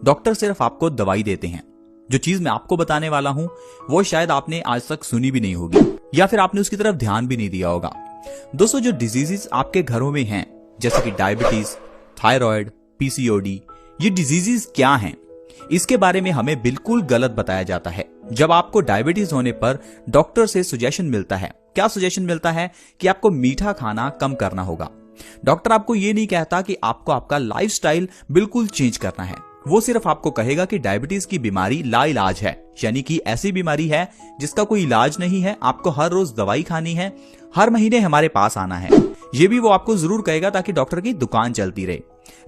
Doctor सिर्फ आपको दवाई देते हैं। जो चीज मैं आपको बताने वाला हूं वो शायद आपने आज तक सुनी भी नहीं होगी या फिर आपने उसकी तरफ ध्यान भी नहीं दिया होगा। दोस्तों, जो डिजीजेस आपके घरों में हैं जैसे कि डायबिटीज, थायराइड, पीसीओडी, ये डिजीजेस क्या हैं इसके बारे में हमें बिल्कुल गलत बताया जाता है। जब आपको डायबिटीज होने पर डॉक्टर से सजेशन मिलता है, क्या सजेशन मिलता है कि आपको मीठा खाना कम करना होगा। डॉक्टर आपको ये नहीं कहता कि आपको आपका लाइफस्टाइल बिल्कुल चेंज करना है। वो सिर्फ आपको कहेगा कि डायबिटीज की बीमारी लाइलाज है, यानी कि ऐसी बीमारी है जिसका कोई इलाज नहीं है, आपको हर रोज दवाई खानी है, हर महीने हमारे पास आना है। ये भी वो आपको जरूर कहेगा ताकि डॉक्टर की दुकान चलती रहे।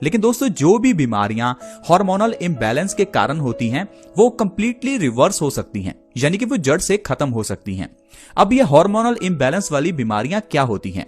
लेकिन दोस्तों, जो भी बीमारियां हार्मोनल इम्बैलेंस के कारण होती हैं वो कंप्लीटली रिवर्स हो सकती हैं, यानी कि वो जड़ से खत्म हो सकती हैं। अब ये हार्मोनल इम्बैलेंस वाली बीमारियां क्या होती हैं?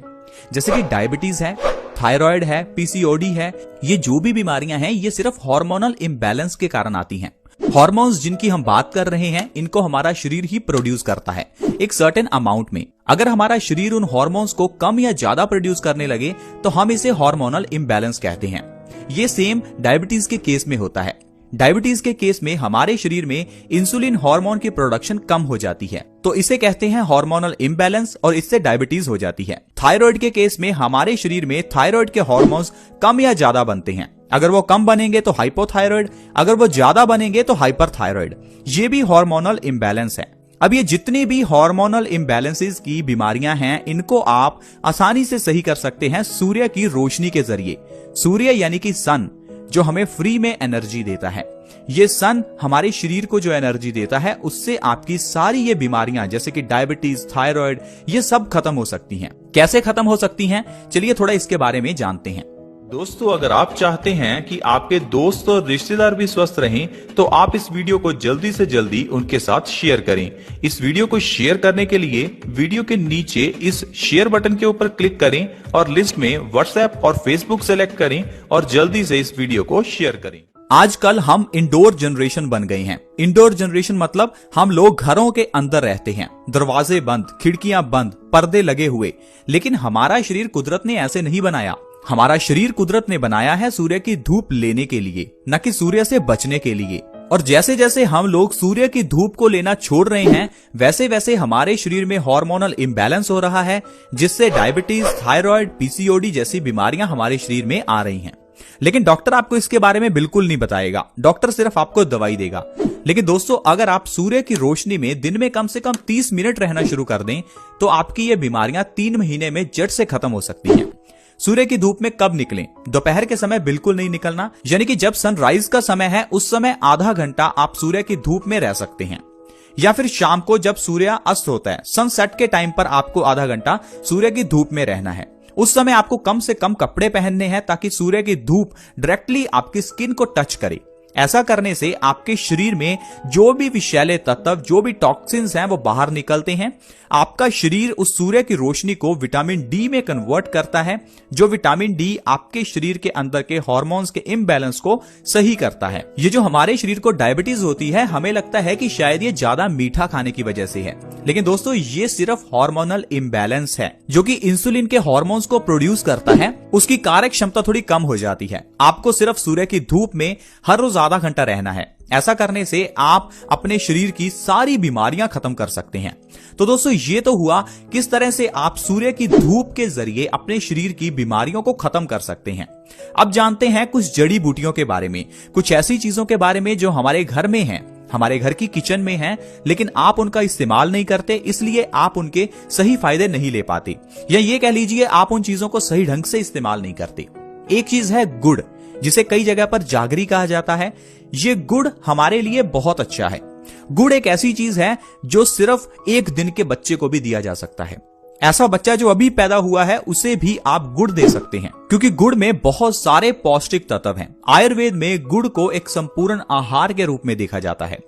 जैसे कि डायबिटीज है, थायराइड है, पीसीओडी है, ये जो भी बीमारियां हैं ये सिर्फ हार्मोनल इम्बैलेंस के कारण आती हैं। हार्मोन्स जिनकी हम बात कर रहे हैं इनको हमारा शरीर ही प्रोड्यूस करता है एक सर्टेन अमाउंट में। अगर हमारा शरीर उन हार्मोन्स को कम या ज्यादा प्रोड्यूस करने लगे तो हम इसे हार्मोनल इम्बैलेंस कहते हैं। ये सेम डायबिटीज के केस में होता है। डायबिटीज के केस में हमारे शरीर में इंसुलिन हार्मोन की प्रोडक्शन कम हो जाती है, तो इसे कहते हैं हार्मोनल इम्बैलेंस और इससे डायबिटीज हो जाती है। थायराइड के केस में हमारे शरीर में थायराइड के हार्मोन्स कम या ज्यादा बनते हैं। अगर वो कम बनेंगे तो हाइपोथायराइड, अगर वो ज्यादा बनेंगे तो हाइपरथायराइड। ये भी हार्मोनल इम्बैलेंस है। अब ये जितनी भी हार्मोनल इम्बैलेंसेस की बीमारियां हैं इनको आप आसानी से सही कर सकते हैं सूर्य की रोशनी के जरिए। सूर्य यानी कि सन जो हमें फ्री में एनर्जी देता है। ये सन हमारे शरीर को जो एनर्जी देता है उससे आपकी सारी ये बीमारियां जैसे कि डायबिटीज, थायराइड, ये सब खत्म हो सकती हैं। कैसे खत्म हो सकती हैं, चलिए थोड़ा इसके बारे में जानते हैं। दोस्तों, अगर आप चाहते हैं कि आपके दोस्त और रिश्तेदार भी स्वस्थ रहें तो आप इस वीडियो को जल्दी से जल्दी उनके साथ शेयर करें। इस वीडियो को शेयर करने के लिए वीडियो के नीचे इस शेयर बटन के ऊपर क्लिक करें और लिस्ट में व्हाट्सएप और फेसबुक सेलेक्ट करें और जल्दी से इस वीडियो को शेयर करें। आजकल हम इंडोर जनरेशन बन गए हैं। इंडोर जनरेशन मतलब हम लोग घरों के अंदर रहते हैं, दरवाजे बंद, खिड़कियां बंद, पर्दे लगे हुए। लेकिन हमारा शरीर कुदरत ने ऐसे नहीं बनाया। हमारा शरीर कुदरत ने बनाया है सूर्य की धूप लेने के लिए, न कि सूर्य से बचने के लिए। और जैसे जैसे हम लोग सूर्य की धूप को लेना छोड़ रहे हैं वैसे वैसे हमारे शरीर में हार्मोनल इम्बैलेंस हो रहा है, जिससे डायबिटीज, थायराइड, पीसीओडी जैसी बीमारियां हमारे शरीर में आ रही हैं। लेकिन डॉक्टर आपको इसके बारे में बिल्कुल नहीं बताएगा, डॉक्टर सिर्फ आपको दवाई देगा। लेकिन दोस्तों, अगर आप सूर्य की रोशनी में दिन में कम से कम 30 मिनट रहना शुरू कर दें तो आपकी ये बीमारियां 3 महीने में जड़ से खत्म हो सकती हैं। सूर्य की धूप में कब निकलें? दोपहर के समय बिल्कुल नहीं निकलना, यानी कि जब सनराइज का समय है उस समय आधा घंटा आप सूर्य की धूप में रह सकते हैं। या फिर शाम को जब सूर्य अस्त होता है, सनसेट के टाइम पर आपको आधा घंटा सूर्य की धूप में रहना है। उस समय आपको कम से कम कपड़े पहनने हैं ताकि सूर्य की धूप डायरेक्टली आपकी स्किन को टच करे। ऐसा करने से आपके शरीर में जो भी विषैले तत्व, जो भी टॉक्सिन्स हैं वो बाहर निकलते हैं। आपका शरीर उस सूर्य की रोशनी को विटामिन डी में कन्वर्ट करता है, जो विटामिन डी आपके शरीर के अंदर के हार्मोन्स के इम्बैलेंस को सही करता है। ये जो हमारे शरीर को डायबिटीज होती है, हमें लगता है कि शायद ये ज्यादा मीठा खाने की वजह से है, लेकिन दोस्तों ये सिर्फ हार्मोनल इम्बैलेंस है। जो कि इंसुलिन के हार्मोन्स को प्रोड्यूस करता है उसकी कार्य क्षमता थोड़ी कम हो जाती है। आपको सिर्फ सूर्य की धूप में हर रोज आधा घंटा रहना है। ऐसा करने से आप अपने शरीर की सारी बीमारियां खत्म कर सकते हैं। तो दोस्तों, ये तो हुआ किस तरह से आप सूर्य की धूप के जरिए अपने शरीर की बीमारियों को खत्म कर सकते हैं। अब जानते हैं कुछ जड़ी बूटियों के बारे में, कुछ ऐसी चीजों के बारे में जो हमारे घर में हैं, हमारे घर की किचन में हैं, लेकिन आप उनका इस्तेमाल नहीं करते, इसलिए आप उनके सही फायदे नहीं ले पाते, या ये कह लीजिए आप उन चीजों को सही ढंग से इस्तेमाल नहीं करते। एक चीज है गुड़, जिसे कई जगह पर जागरी कहा जाता है। ये गुड़ हमारे लिए बहुत अच्छा है। गुड़ एक ऐसी चीज है जो सिर्फ 1 दिन के बच्चे को भी दिया जा सकता है। ऐसा बच्चा जो अभी पैदा हुआ है उसे भी आप गुड़ दे सकते हैं, क्योंकि गुड़ में बहुत सारे पौष्टिक तत्व हैं। आयुर्वेद में गुड़ को एक संपूर्ण आहार के रूप में देखा जाता है।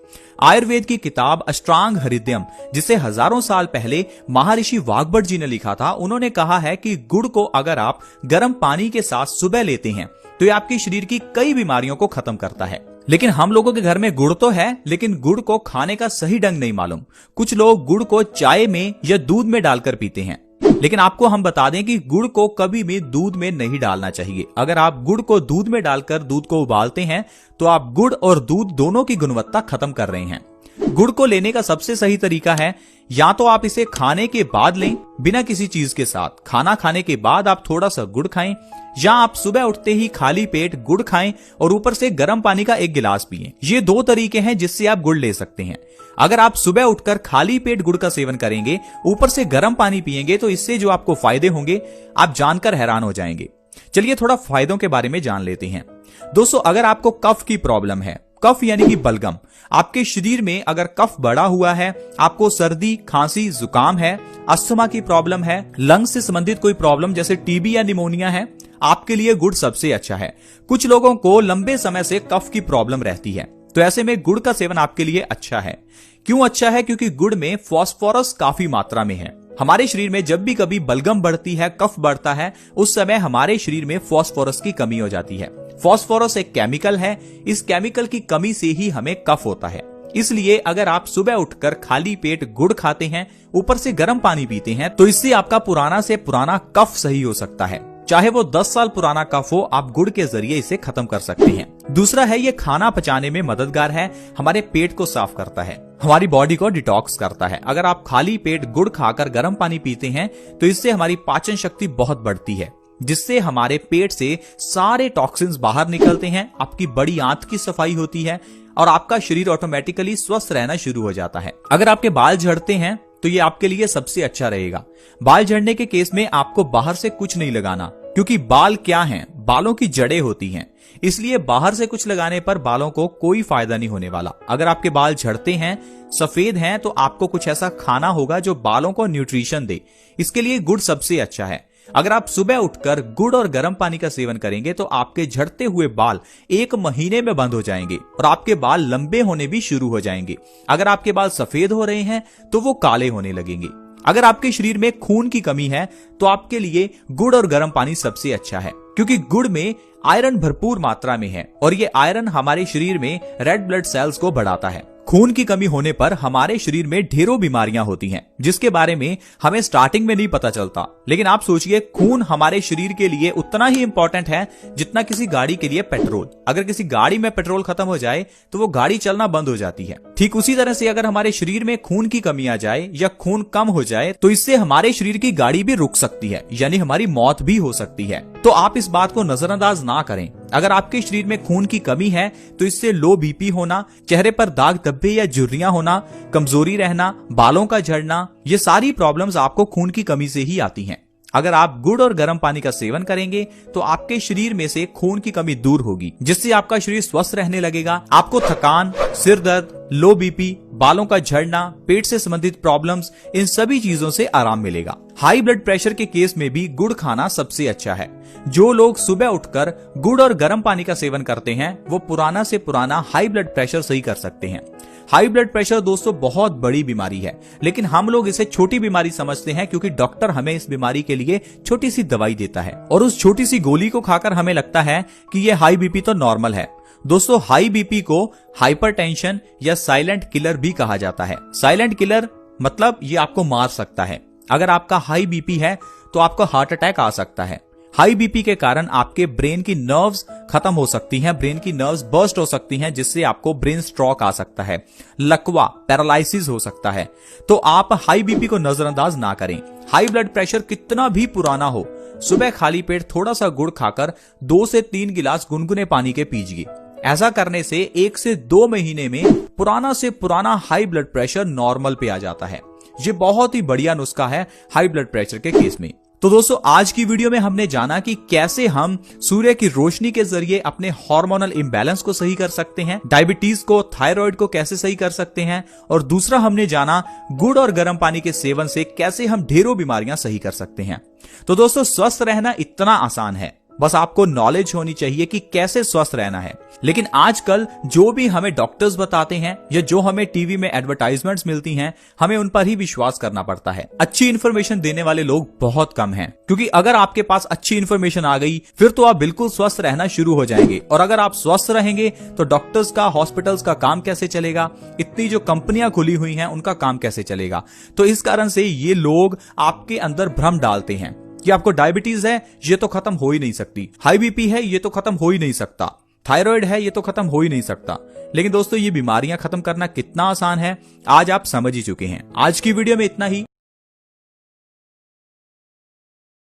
आयुर्वेद की किताब अष्टांग हृदयम, जिसे हजारों साल पहले महर्षि वाग्भट जी ने लिखा था, उन्होंने कहा है कि गुड़ को अगर आप गर्म पानी के साथ सुबह लेते हैं तो ये आपके शरीर की कई बीमारियों को खत्म करता है। लेकिन हम लोगों के घर में गुड़ तो है, लेकिन गुड़ को खाने का सही ढंग नहीं मालूम। कुछ लोग गुड़ को चाय में या दूध में डालकर पीते हैं, लेकिन आपको हम बता दें कि गुड़ को कभी भी दूध में नहीं डालना चाहिए। अगर आप गुड़ को दूध में डालकर दूध को उबालते हैं तो आप गुड़ और दूध दोनों की गुणवत्ता खत्म कर रहे हैं। गुड़ को लेने का सबसे सही तरीका है या तो आप इसे खाने के बाद लें बिना किसी चीज के साथ, खाना खाने के बाद आप थोड़ा सा गुड़ खाएं, या आप सुबह उठते ही खाली पेट गुड़ खाएं और ऊपर से गर्म पानी का 1 गिलास पिएं। ये 2 तरीके हैं जिससे आप गुड़ ले सकते हैं। अगर आप सुबह उठकर खाली पेट गुड़ का सेवन करेंगे, ऊपर से गर्म पानी पिएंगे, तो इससे जो आपको फायदे होंगे आप जानकर हैरान हो जाएंगे। चलिए थोड़ा फायदों के बारे में जान लेते हैं। दोस्तों, अगर आपको कफ की प्रॉब्लम है, कफ यानी कि बलगम, आपके शरीर में अगर कफ बढ़ा हुआ है, आपको सर्दी, खांसी, जुकाम है, अस्थमा की प्रॉब्लम है, लंग्स से संबंधित कोई प्रॉब्लम जैसे टीबी या निमोनिया है, आपके लिए गुड़ सबसे अच्छा है। कुछ लोगों को लंबे समय से कफ की प्रॉब्लम रहती है, तो ऐसे में गुड़ का सेवन आपके लिए अच्छा है। क्यों अच्छा है? क्योंकि गुड़ में फास्फोरस काफी मात्रा में है। हमारे शरीर में जब भी कभी बलगम बढ़ती है, कफ बढ़ता है, उस समय हमारे शरीर में फास्फोरस की कमी हो जाती है। फास्फोरस एक केमिकल है, इस केमिकल की कमी से ही हमें कफ होता है। इसलिए अगर आप सुबह उठकर खाली पेट गुड़ खाते हैं, ऊपर से गर्म पानी पीते हैं, तो इससे आपका पुराना से पुराना कफ सही हो सकता है। चाहे वो 10 साल पुराना कफ हो, आप गुड़ के जरिए इसे खत्म कर सकते हैं। दूसरा है, ये खाना पचाने में मददगार है, हमारे पेट को साफ करता है, हमारी बॉडी को डिटॉक्स करता है। अगर आप खाली पेट गुड़ खाकर गर्म पानी पीते हैं तो इससे हमारी पाचन शक्ति बहुत बढ़ती है, जिससे हमारे पेट से सारे टॉक्सिन्स बाहर निकलते हैं, आपकी बड़ी आंत की सफाई होती है और आपका शरीर ऑटोमेटिकली स्वस्थ रहना शुरू हो जाता है। अगर आपके बाल झड़ते हैं तो ये आपके लिए सबसे अच्छा रहेगा। बाल झड़ने के केस में आपको बाहर से कुछ नहीं लगाना, क्योंकि बाल क्या हैं? बालों की जड़ें होती हैं, इसलिए बाहर से कुछ लगाने पर बालों को कोई फायदा नहीं होने वाला। अगर आपके बाल झड़ते हैं, सफेद हैं, तो आपको कुछ ऐसा खाना होगा जो बालों को न्यूट्रिशन दे। इसके लिए गुड़ सबसे अच्छा है। अगर आप सुबह उठकर गुड़ और गर्म पानी का सेवन करेंगे तो आपके झड़ते हुए बाल 1 महीने में बंद हो जाएंगे और आपके बाल लंबे होने भी शुरू हो जाएंगे। अगर आपके बाल सफेद हो रहे हैं तो वो काले होने लगेंगे। अगर आपके शरीर में खून की कमी है तो आपके लिए गुड़ और गर्म पानी सबसे अच्छा है, क्योंकि गुड़ में आयरन भरपूर मात्रा में है और ये आयरन हमारे शरीर में रेड ब्लड सेल्स को बढ़ाता है। खून की कमी होने पर हमारे शरीर में ढेरों बीमारियां होती हैं, जिसके बारे में हमें स्टार्टिंग में नहीं पता चलता। लेकिन आप सोचिए, खून हमारे शरीर के लिए उतना ही इंपॉर्टेंट है जितना किसी गाड़ी के लिए पेट्रोल। अगर किसी गाड़ी में पेट्रोल खत्म हो जाए तो वो गाड़ी चलना बंद हो जाती है। ठीक उसी तरह से अगर हमारे शरीर में खून की कमी आ जाए या खून कम हो जाए तो इससे हमारे शरीर की गाड़ी भी रुक सकती है, यानी हमारी मौत भी हो सकती है। तो आप इस बात को नजरअंदाज ना करें। अगर आपके शरीर में खून की कमी है तो इससे लो बीपी होना, चेहरे पर दाग धब्बे या झुर्रियां होना, कमजोरी रहना, बालों का झड़ना, ये सारी प्रॉब्लम्स आपको खून की कमी से ही आती हैं। अगर आप गुड़ और गर्म पानी का सेवन करेंगे तो आपके शरीर में से खून की कमी दूर होगी, जिससे आपका शरीर स्वस्थ रहने लगेगा। आपको थकान, सिर दर्द, लो बीपी, बालों का झड़ना, पेट से संबंधित प्रॉब्लम्स, इन सभी चीजों से आराम मिलेगा। हाई ब्लड प्रेशर के केस में भी गुड़ खाना सबसे अच्छा है। जो लोग सुबह उठकर गुड़ और गर्म पानी का सेवन करते हैं वो पुराना से पुराना हाई ब्लड प्रेशर सही कर सकते हैं। हाई ब्लड प्रेशर दोस्तों बहुत बड़ी बीमारी है, लेकिन हम लोग इसे छोटी बीमारी समझते हैं, क्योंकि डॉक्टर हमें इस बीमारी के लिए छोटी सी दवाई देता है और उस छोटी सी गोली को खाकर हमें लगता है कि ये हाई बीपी तो नॉर्मल है। दोस्तों, हाई बीपी को हाइपरटेंशन या साइलेंट किलर भी कहा जाता है। साइलेंट किलर मतलब ये आपको मार सकता है। अगर आपका हाई बीपी है तो आपको हार्ट अटैक आ सकता है। हाई बीपी के कारण आपके ब्रेन की नर्व्स खत्म हो सकती हैं, ब्रेन की नर्व्स बर्स्ट हो सकती हैं, जिससे आपको ब्रेन स्ट्रोक आ सकता है, लकवा, पैरालिसिस हो सकता है। तो आप हाई बीपी को नजरअंदाज ना करें। हाई ब्लड प्रेशर कितना भी पुराना हो, सुबह खाली पेट थोड़ा सा गुड़ खाकर 2 से 3 गिलास गुनगुने पानी के पीजिए। ऐसा करने से 1 से 2 महीने में पुराना से पुराना हाई ब्लड प्रेशर नॉर्मल पे आ जाता है। ये बहुत ही बढ़िया नुस्खा है हाई ब्लड प्रेशर के केस में। तो दोस्तों, आज की वीडियो में हमने जाना कि कैसे हम सूर्य की रोशनी के जरिए अपने हार्मोनल इंबैलेंस को सही कर सकते हैं, डायबिटीज को, थायराइड को कैसे सही कर सकते हैं, और दूसरा हमने जाना गुड़ और गर्म पानी के सेवन से कैसे हम ढेरों बीमारियां सही कर सकते हैं। तो दोस्तों, स्वस्थ रहना इतना आसान है, बस आपको नॉलेज होनी चाहिए कि कैसे स्वस्थ रहना है। लेकिन आजकल जो भी हमें डॉक्टर्स बताते हैं या जो हमें टीवी में एडवर्टाइजमेंट्स मिलती हैं, हमें उन पर ही विश्वास करना पड़ता है। अच्छी इन्फॉर्मेशन देने वाले लोग बहुत कम हैं, क्योंकि अगर आपके पास अच्छी इन्फॉर्मेशन आ गई फिर तो आप बिल्कुल स्वस्थ रहना शुरू हो जाएंगे। और अगर आप स्वस्थ रहेंगे तो डॉक्टर्स का, हॉस्पिटल्स का काम कैसे चलेगा, इतनी जो कंपनियां खुली हुई हैं उनका काम कैसे चलेगा। तो इस कारण से ये लोग आपके अंदर भ्रम डालते हैं कि आपको डायबिटीज है, ये तो खत्म हो ही नहीं सकती, हाई बीपी है, ये तो खत्म हो ही नहीं सकता, थायराइड है, ये तो खत्म हो ही नहीं सकता। लेकिन दोस्तों, ये बीमारियां खत्म करना कितना आसान है आज आप समझ ही चुके हैं। आज की वीडियो में इतना ही।